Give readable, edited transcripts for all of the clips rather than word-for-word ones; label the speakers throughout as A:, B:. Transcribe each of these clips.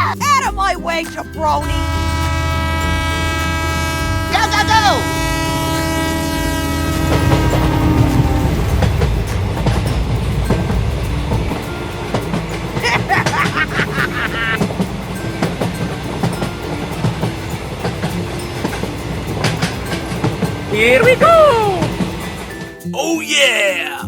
A: Out of my way, jabroni!
B: Go, go, go!
C: Here we go! Oh yeah!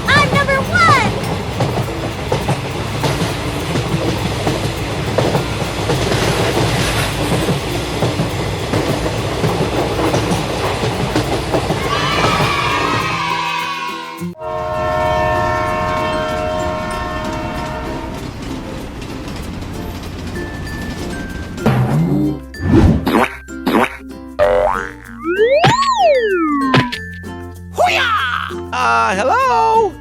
D: I'm number one!
C: Hello?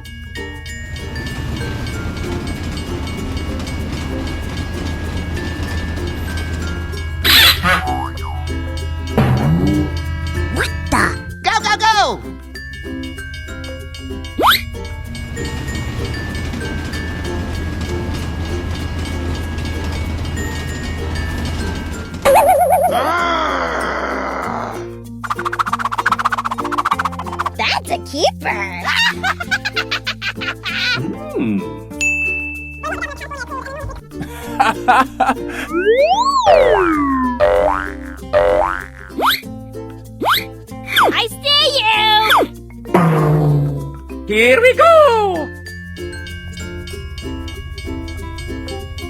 D: What the?
B: Go, go, go!
D: That's a keeper! I see you!
C: Here we go!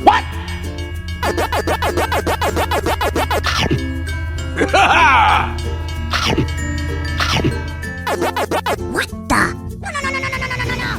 C: What?
D: What the? No, no, no, no, no, no, no, no, no!